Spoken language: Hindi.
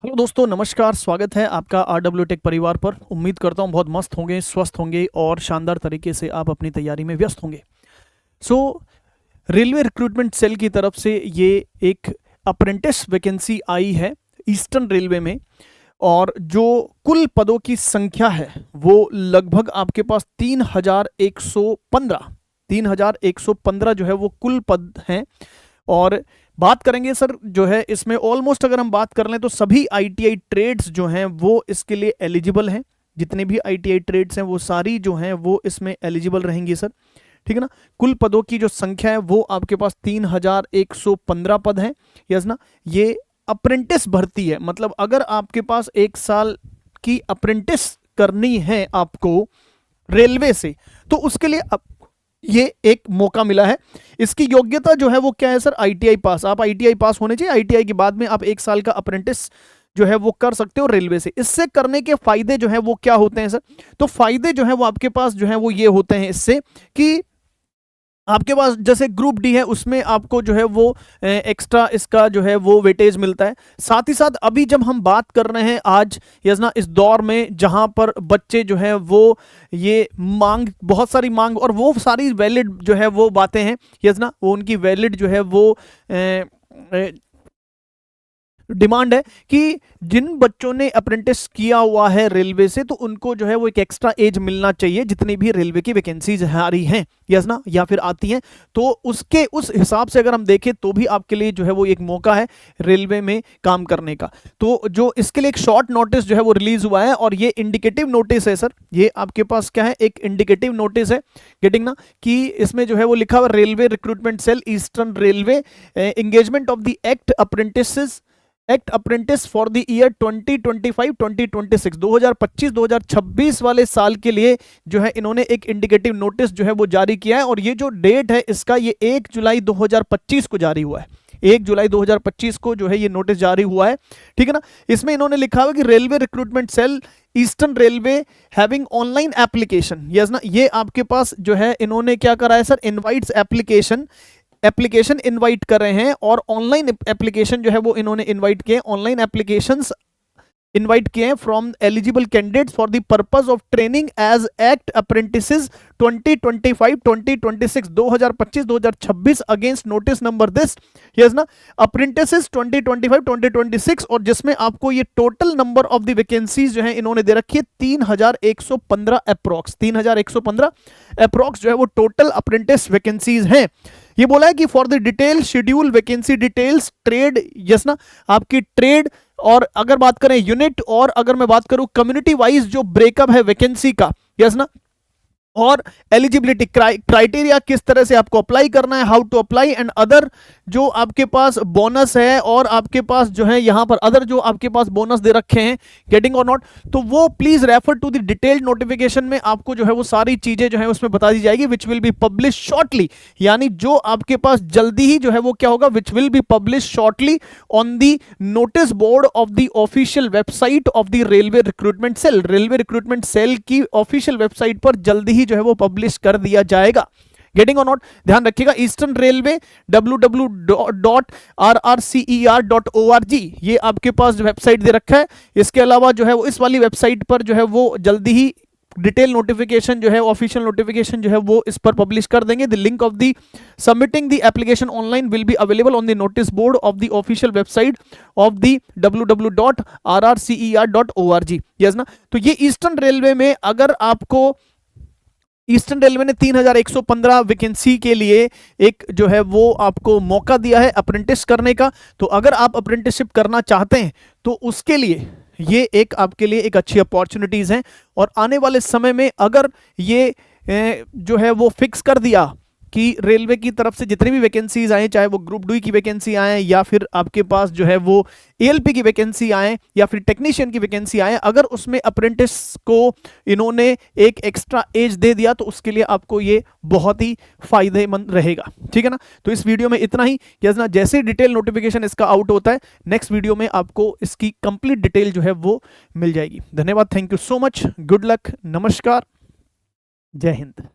हेलो दोस्तों, नमस्कार। स्वागत है आपका RW टेक परिवार पर। उम्मीद करता हूँ बहुत मस्त होंगे, स्वस्थ होंगे और शानदार तरीके से आप अपनी तैयारी में व्यस्त होंगे। रेलवे रिक्रूटमेंट सेल की तरफ से ये एक अप्रेंटिस वैकेंसी आई है ईस्टर्न रेलवे में, और जो कुल पदों की संख्या है वो लगभग आपके पास 3115 जो है वो कुल पद हैं। और बात करेंगे सर जो है इसमें ऑलमोस्ट, अगर हम बात कर लें तो सभी आईटीआई ट्रेड्स जो हैं वो इसके लिए एलिजिबल हैं। जितने भी आईटीआई ट्रेड्स हैं वो सारी जो हैं वो इसमें एलिजिबल रहेंगी सर, ठीक है ना। कुल पदों की जो संख्या है वो आपके पास 3115 पद हैं, यस ना। ये अप्रेंटिस भर्ती है, मतलब अगर आपके पास 1 साल की अप्रेंटिस करनी है आपको रेलवे से, तो उसके लिए ये एक मौका मिला है। इसकी योग्यता जो है वो क्या है सर? ITI pass. आप आईटीआई पास होने चाहिए। आईटीआई के बाद में आप 1 साल का अप्रेंटिस जो है वो कर सकते हो रेलवे से। इससे करने के फायदे जो है वो क्या होते हैं सर? तो फायदे जो है वो आपके पास जो है वो ये होते हैं इससे कि आपके पास जैसे ग्रुप डी है उसमें आपको जो है वो एक्स्ट्रा इसका जो है वो वेटेज मिलता है। साथ ही साथ अभी जब हम बात कर रहे हैं आज यजना इस दौर में जहां पर बच्चे जो है वो ये मांग, बहुत सारी मांग, और वो सारी वैलिड जो है वो बातें हैं यजना, वो उनकी वैलिड जो है वो डिमांड है कि जिन बच्चों ने अप्रेंटिस किया हुआ है रेलवे से तो उनको जो है वो एक एक्स्ट्रा एज मिलना चाहिए जितनी भी रेलवे की वैकेंसीज आ रही हैं, यस ना, या फिर आती हैं। तो उसके उस हिसाब से अगर हम देखें तो भी आपके लिए जो है वो एक मौका है रेलवे में काम करने का। तो जो इसके लिए एक शॉर्ट नोटिस जो है वो रिलीज हुआ है, और ये इंडिकेटिव नोटिस है सर। ये आपके पास क्या है? एक इंडिकेटिव नोटिस है, गेटिंग ना, कि इसमें जो है वो लिखा हुआ railway recruitment cell eastern railway engagement of the act apprentice for the year 2025-2026, 2025-2026 वाले साल के लिए जो है इन्होंने एक इंडिकेटिव नोटिस जो है वो जारी किया है। और ये जो डेट है इसका, ये 1 जुलाई 2025 को जारी हुआ है। 1 जुलाई 2025 को जो है ये नोटिस जारी हुआ है, ठीक है ना। इसमें इन्होंने लिखा हुआ कि railway recruitment cell eastern railway having online application, yes ना। ये आपके पास जो है इन्होंने क्या करा है सर? इनवाइट्स एप्लीकेशन इनवाइट कर रहे हैं, और ऑनलाइन एप्लीकेशन जो है वो इन्होंने इनवाइट किए, ऑनलाइन एप्लीकेशंस इनवाइट किए हैं from eligible candidates for the purpose of training as act apprentices 2025-2026, 2025-2026 against notice number this, yes ना, अप्रेंटिसेस 2025-2026। और जिसमें आपको ये total number of the vacancies जो है इन्होंने दे रखी है 3115 अप्रोक्स, 3115 अप्रोक्स जो है वो टोटल अप्रेंटिस वैकेंसीज हैं। ये बोला है कि for the detail schedule vacancy details trade, yes ना, आपकी ट्रेड, और अगर बात करें यूनिट, और अगर मैं बात करूं कम्युनिटी वाइज जो ब्रेकअप है वैकेंसी का, यस ना, और एलिजिबिलिटी क्राइटेरिया, किस तरह से आपको अप्लाई करना है, how to apply, and other जो आपके पास बोनस है, और आपके पास जो है यहां पर अदर जो आपके पास बोनस दे रखे हैं, गेटिंग और नॉट, तो वो please refer to the detailed notification में आपको जो है वो सारी चीजें जो है उसमें बता दी जाएगी, विच विल बी पब्लिश शॉर्टली। यानी जो आपके पास जल्दी ही जो है वो क्या होगा? Which will be publish shortly on the notice board of the official website of the railway recruitment cell. Railway recruitment cell की ऑफिशियल वेबसाइट पर जल्दी ही जो है वो पब्लिश कर दिया जाएगा, गेटिंग और नॉट। ध्यान रखिएगा, ईस्टर्न रेलवे www.rrcer.org, ये आपके पास जो वेबसाइट दे रखा है। इसके अलावा जो है वो इस वाली वेबसाइट पर जो है वो जल्दी ही डिटेल नोटिफिकेशन जो है, ऑफिशियल नोटिफिकेशन जो है वो इस पर पब्लिश कर देंगे। The link of the submitting the application online will be available on the notice board of the official website of the www.rrcer.org, yes ना। तो ये ईस्टर्न रेलवे में, अगर आपको ईस्टर्न रेलवे ने 3115 वैकेंसी के लिए एक जो है वो आपको मौका दिया है अप्रेंटिस करने का, तो अगर आप अप्रेंटिसशिप करना चाहते हैं तो उसके लिए ये एक आपके लिए एक अच्छी अपॉर्चुनिटीज हैं। और आने वाले समय में अगर ये जो है वो फिक्स कर दिया कि रेलवे की तरफ से जितनी भी वैकेंसीज आए, चाहे वो ग्रुप डी की वैकेंसी आए, या फिर आपके पास जो है वो एएलपी की वैकेंसी आए, या फिर टेक्नीशियन की वैकेंसी आए, अगर उसमें अप्रेंटिस को इन्होंने एक एक्स्ट्रा एज दे दिया तो उसके लिए आपको ये बहुत ही फायदेमंद रहेगा, ठीक है ना। तो इस वीडियो में इतना ही, ना, जैसे डिटेल नोटिफिकेशन इसका आउट होता है नेक्स्ट वीडियो में आपको इसकी कंप्लीट डिटेल जो है वो मिल जाएगी। धन्यवाद, thank you so much, good luck, नमस्कार, जय हिंद।